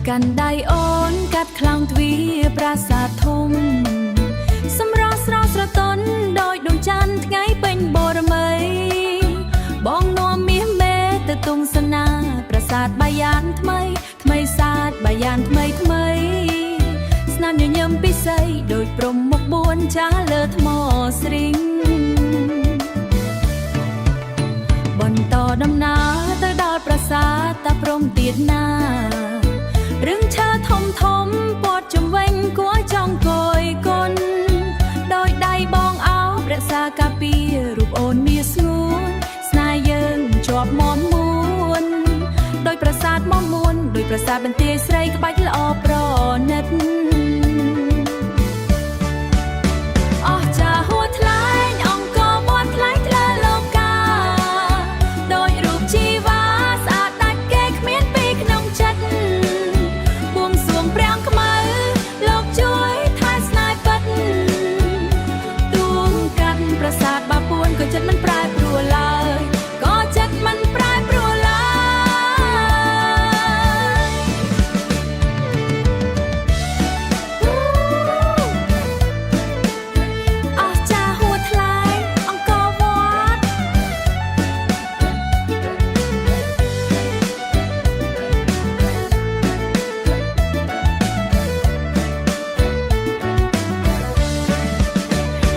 กันได้អូនកាត់ខ្លោងទ្វារប្រាសាទធំសម្រស់ស្រស់ស្រទន់ដោយដួងច័ន្ទថ្ងៃពេញបូរមីបងនាំមាសមេទៅទស្សនាប្រាសាទបាយ័នថ្មីថ្មីសាទបាយ័នថ្មីថ្មីស្នាមញញឹមពិសីដោយព្រំមុខ4ចាលើថ្មស្រីងបន្តដំណើរទៅដល់ប្រាសាទតាព្រំទៀតណារឹងឈើធំធំព័ទ្ធជុំវិញគួរចង់គយគុណដោយដៃបងអោបរក្សាការពាររូបអូនមាសស្ងួនស្នេហ៍យើងជាប់មាំមួនដោយប្រាសាទមាំមួនដោយប្រាសាទបន្ទាយស្រីក្បាច់ល្អប្រណិតអស់ចាហួរថ្លែងអង្គរវត្តថ្លៃថ្លាលោកាដោយរូបជីវ៉ាស្អាតដាច់គេគ្មានពីក្នុងចិត្តបួងសួងប្រាំងខ្មៅលោកជួយថែស្នេហ៍ពិតទួងកាត់ប្រាសាទបាពួនក៏ចិត្តមិនប្រែប្រួលឡើយក៏ចិត្តមិនប្រែប្រួលឡើយអស់ចាហួរថ្លែងអង្គរវត្ត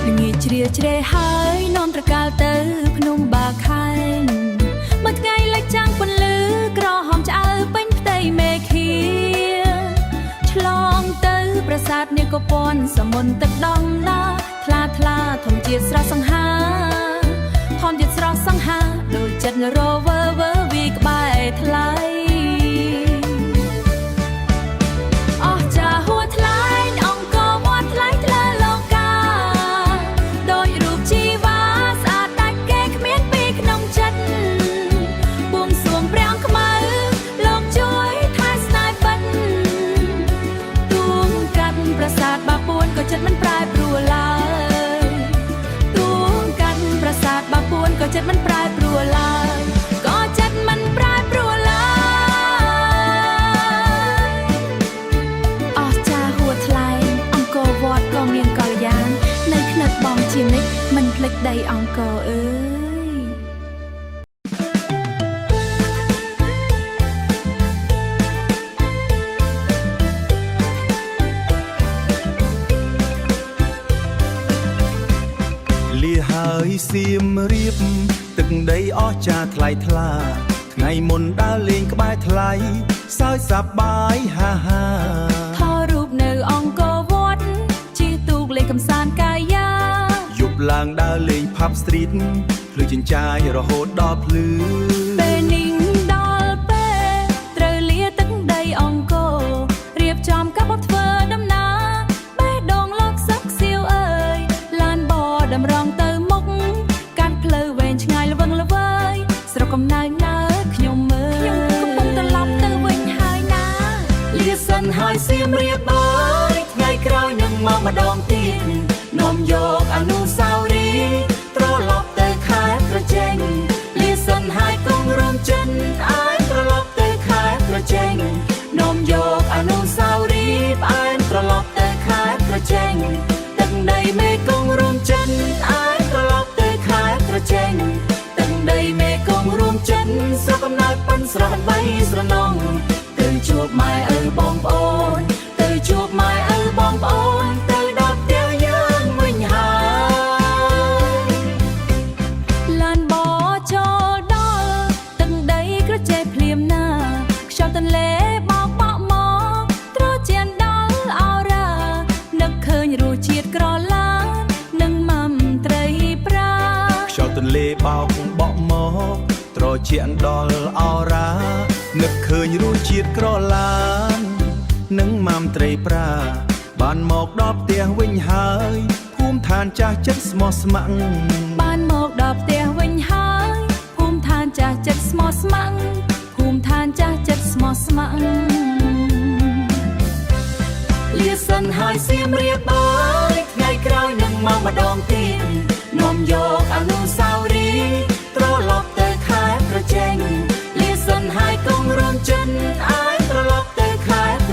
ល្ងាចជ្រាលជ្រេហើយនាំត្រកាលទៅភ្នំបាខែងមួយថ្ងៃលិចចាំងពន្លឺក្រហមឆ្អើពេញផ្ទៃមេឃាឆ្លងទៅប្រាសាទនាគពន្ធសមុទ្រទឹកដងដាថ្លាថ្លាធម្មជាតិស្រស់សង្ហាធម្មជាតិស្រស់សង្ហាដូចចិត្តរវើវើវីក្បែរថ្លៃអស់ចាហួរថ្លែងអង្គរវត្តថ្លៃថ្លាលោកាដោយរូបជីវ៉ាស្អាតដាច់គេគ្មានពីក្នុងចិត្តបួងសួងប្រាំងខ្មៅលោកជួយថែស្នេហ៍ពិតទួងកាត់ប្រាសាទបាពួនក៏ចិត្តមិនប្រែប្រួលឡើយទួងកាត់ប្រាសាទបាពួនក៏ចិត្តមិនប្រែប្រួលឡើយក៏ចិត្តមិនប្រែប្រួលឡើយអស់ចាហួរថ្លែងអង្គរវត្តក៏មានកល្យាននៅក្នឹកបងជានិច្ចមិនភ្លេចដីអង្គរអើយលាហើយសៀមរៀបទឹកដីអស់ចាថ្លៃថ្លាថ្ងៃមុនដើរលេងក្បែរថ្លៃសើចសប្បាយហាហាថតរូបនៅអង្គរវត្តជិះទូកលេងកំសាន្តកាយាយប់ឡើងដើរលេងផាប់ស្ទ្រីតភ្លឺចិញ្ចាយរហូតដល់ភ្លឺពេលនេះដល់ពេលត្រូវលាទឹកដីអង្គររៀបចំការបបធ្វើដំណើរបេះដូងលោកសឹកសៀវអើយឡានបតម្រង់ទៅមុខកាត់ផ្លូវវែងឆ្ងាយល្វឹងល្វើយស្រុកកំណើតណើតខ្ញុំមើលខ្ញុំកំពុងត្រឡប់ទៅវិញហើយណាលាសិនហើយសៀមរាបអើយថ្ងៃក្រោយនឹងមកម្ដងទៀតនាំយកអនុស្សាវរីយ៍ត្រឡប់ទៅខេត្តប្រជែងលាសិនហើយគង់រំចិនអាយត្រឡប់ទៅខេត្តប្រជែងនាំយកអនុស្សាវរីយ៍ផ្អែមត្រឡប់ទៅខេត្តប្រជែងទឹកដីមេគង្គរួមចិនអាយត្រឡប់ទៅខេត្តប្រជែងទឹកដីមេគង្គរួមចិនស្រុកកំណើតប៉ិនស្រស់បីស្រណងទៅជួបម៉ែឪបងប្អូនទៅជួបម៉ែឪបងប្អូនទៅដល់ផ្ទះយើងវិញហើយឡានបចូលដល់ទឹកដីក្រចេះភ្លាមណាខ្យល់ទន្លេបោកបក់មកត្រជានដល់អរ៉ានឹកឃើញរសជាតិក្រឡាននឹងម៉ាំត្រីប្រាខ្យល់ទន្លេបោកបក់មកត្រជាក់ដល់អរ៉ានឹកឃើញរសជាតិក្រឡាននឹងម៉ាំត្រីប្រាបានមកដល់ផ្ទះវិញហើយភូមិឋានចាស់ចិត្តស្មោះស្ម័គ្របានមកដល់ផ្ទះវិញហើយភូមិឋានចាស់ចិត្តស្មោះស្ម័គ្រភូមិឋានចាស់ចិត្តស្មោះស្ម័គ្រលាសិនហើយសៀមរាបអើយថ្ងៃក្រោយនឹងមកម្ដងទៀតនាំយកអនុស្សាវរីយ៍ត្រឡប់ទៅខេត្តប្រជែងលាសិនហើយគង់រំចិនអាយត្រឡប់ទៅខេត្ត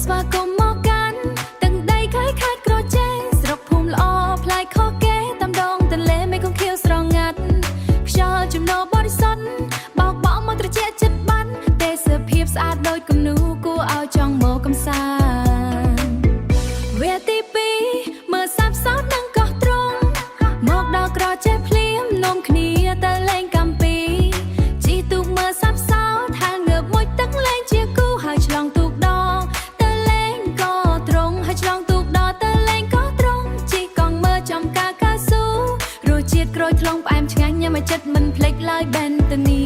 ស្វាគមន៍មកកាន់ទាំងដីខ្លៃខាត់ក្រចេះស្រុកភូមិល្អផ្លែខុសគេតាមដងទន្លេមេគង្គខៀវស្រងាត់ខ្យល់ចំណោបរិសុទ្ធបោកបក់មកត្រជាក់ចិត្តបាត់ទេសភាពស្អាតដូចគំនូគួរឲ្យចង់មកកំសាន្តវគ្គទី2មើលសាប់សោតនឹងកោះត្រង់មកដល់ក្រចេះភ្លាមនាំគ្នាទៅលេងកំពីជីទូកមើលសាប់សោតហាលងើបមួយទឹកលេងជាគូហើយឆ្លងទូកដល់ទៅលេងក៏ត្រង់ហើយឆ្លងទូកដល់ទៅលេងក៏ត្រង់ជីកង់មើលចំការកៅស៊ូរសជាតិក្រូចថ្លុងផ្អែមឆ្ងាញ់ញ៉ាំឲ្យចិត្តមិនភ្លេចឡើយបេនតានី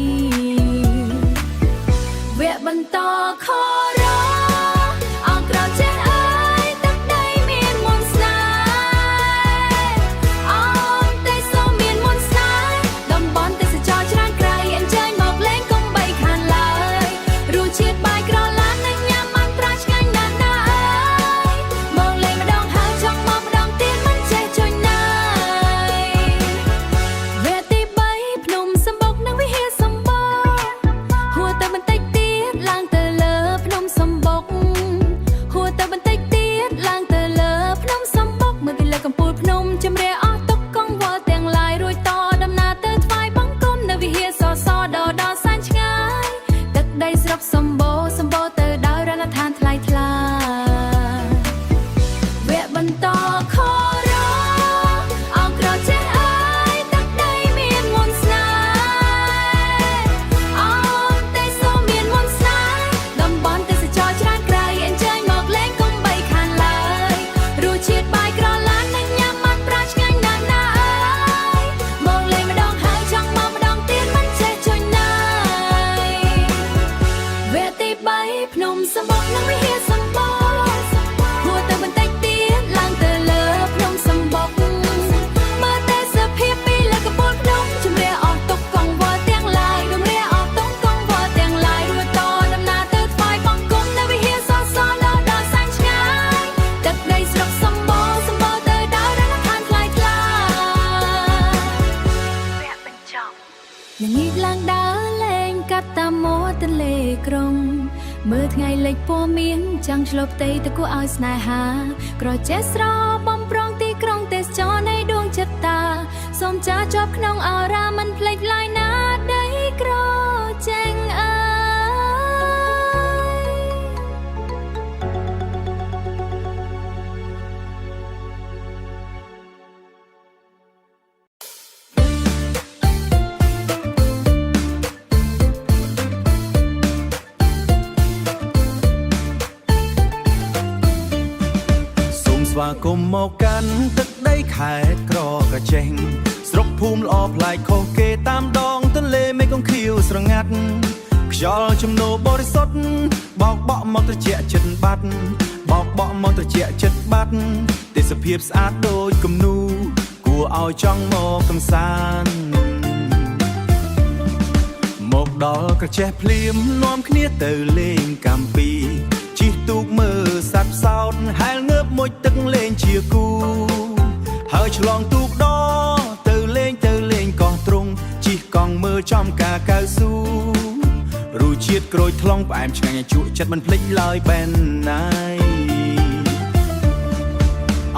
វគ្គបន្តខរអងក្រចេះអើយទឹកដីមានមន្តស្នេហ៍អងទេសមានមន្តស្នេហ៍តំបន់ទេសចរច្រើនក្រៃអញ្ជើញមកលេងកុំបីខានឡើយរសជាតិបាយក្រឡាននិងញ៉ាំបានត្រាឆ្ងាញ់ណាស់ណាស់មកលេងម្ដងហើយចង់មកម្ដងទៀតមិនចេះជន់ណាយវគ្គទី3ភ្នំសម្បុកនិងវិហារសម្បុកហួរទៅបន្តិចទៀតឡើងទៅលើភ្នំសម្បុកហួរទៅបន្តិចទៀតឡើងទៅលើភ្នំសម្បុកមើលពីលើកំពូលភ្នំជំរះអស់ទុកកង្វល់ទាំងឡាយរួចតដំណើរទៅថ្វាយបង្គំនៅវិហារសសដល់សែនឆ្ងាយទឹកដីស្រុកសម្បូរសម្បូរទៅដោយរណដ្ឋានថ្លៃថ្លាវគ្គបន្តខរអងក្រចេះអើយទឹកដីមានមន្តស្នេហ៍អងទេសមានមន្តស្នេហ៍តំបន់ទេសចរច្រើនក្រៃអញ្ជើញមកលេងកុំបីខានឡើយរសជាតិបាយក្រឡាននិងញ៉ាំបានប្រាឆ្ងាញ់ណាស់ណាស់មកលេងម្ដងហើយចង់មកម្ដងទៀតមិនចេះជន់ណាយវគ្គទី3ភ្នំសម្បុកនិងវិហារសម្បុកហួរទៅបន្តិចទៀតឡើងទៅលើភ្នំសម្បុកមើលទេសភាពពីលើកំពូលភ្នំជំរះអស់ទុកកង្វល់ទាំងឡាយរំរាអស់ទុកកង្វល់ទាំងឡាយរួចតដំណើរទៅថ្វាយបង្គំនៅវិហារសសដល់សែនឆ្ងាយទឹកដីស្រុកសម្បូរសម្បូរទៅដោយរណដ្ឋានថ្លៃថ្លាវគ្គបញ្ចប់ល្ងាចឡើងដើរលេងកាត់តាមមាត់ទន្លេក្រុងមើលថ្ងៃលិចពណ៌មាសចាំងឆ្លុះផ្ទៃទៅគួរឲ្យស្នេហាក្រចេះស្របំប្រងទីក្រុងទេសចរនៃដួងចិត្តតាសូមចាជាប់ក្នុងអរាមិនភ្លេចឡើយណាដីក្រចេញអើសូមស្វាគមន៍មកកាន់ទឹកដីខេត្តក្រកចេះស្រុកភូមិល្អប្លែកខុសគេតាមដងទន្លេមេគង្គខៀវស្រងាត់ខ្យល់ចំណូលបរិសុទ្ធបោកបក់មកត្រជាក់ចិត្តបាត់បោកបក់មកត្រជាក់ចិត្តបាត់ទេសភាពស្អាតដូចគំនូគួរឲ្យចង់មកកំសាន្តមកដល់ក្រចេះភ្លាមនាំគ្នាទៅលេងកំពីជិះទូកមើលសត្វផ្សោតហែលងើបមួយទឹកលេងជាគូហើយឆ្លងទូកដល់ទៅលេងកោះត្រង់ជិះកង់មើលចំការកៅស៊ូរសជាតិក្រូចថ្លុងផ្អែមឆ្ងាញ់ជក់ចិត្តមិនភ្លេចឡើយបែនណាយ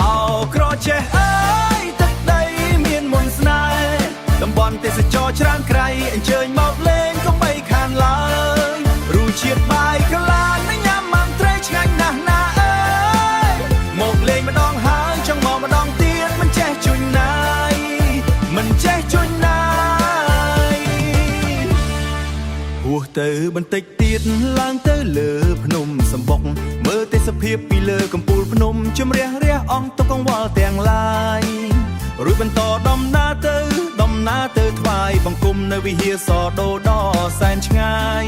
អោក្រចេះអើយទឹកដីមានមន្តស្នេហ៍តំបន់ទេសចរច្រើនក្រៃអញ្ជើញមកលេងកុំបីខានឡើយរសជាតិបាយក្រឡាននិងញ៉ាំបានត្រីឆ្ងាញ់ណាស់ណាអើយមកលេងម្ដងហើយចង់មកម្ដងទៀតមិនចេះជន់ណាយមិនចេះជន់ណាយហួសទៅបន្តិចទៀតឡើងទៅលើភ្នំសម្បុកមើលទេសភាពពីលើកំពូលភ្នំជំរះអស់ទុកកង្វល់ទាំងឡាយរួចបន្តដំណើរទៅថ្វាយបង្គំនៅវិហារសដល់សែនឆ្ងាយ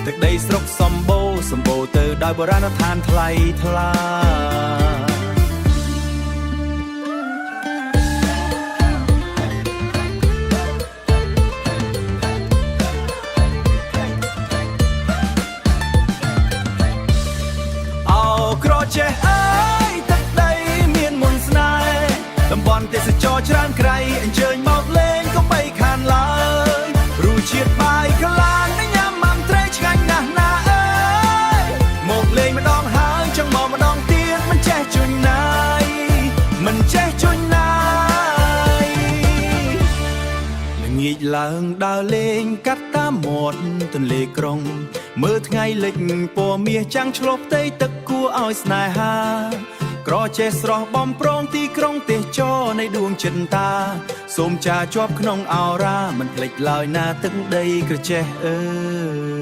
ទឹកដីស្រុកសម្បូរទៅដោយបុរាណដ្ឋានថ្លៃថ្លាក្រចេះអើយទឹកដីមានមន្តស្នេហ៍តំបន់ទេសចរច្រើនក្រៃអញ្ជើញមកលេងកុំបីខានឡើយរសជាតិបាយក្រឡាននិងញ៉ាំបានត្រីឆ្ងាញ់ណាស់ណាអើយមកលេងម្ដងហើយច ឡើងដើរលេងកាត់តាមមាត់ទន្លេក្រុងមើលថ្ងៃលិចពណ៌មាសចាំងឆ្លុះផ្ទៃទឹកគួរឲ្យស្នេហាក្រចេះស្រស់បំប្រងទីក្រុងទេសចរនៃដួងចិត្តតាសូមចាជាប់ក្នុងអោរាមិនភ្លេចឡើយណាទឹកដីក្រចេះអើយ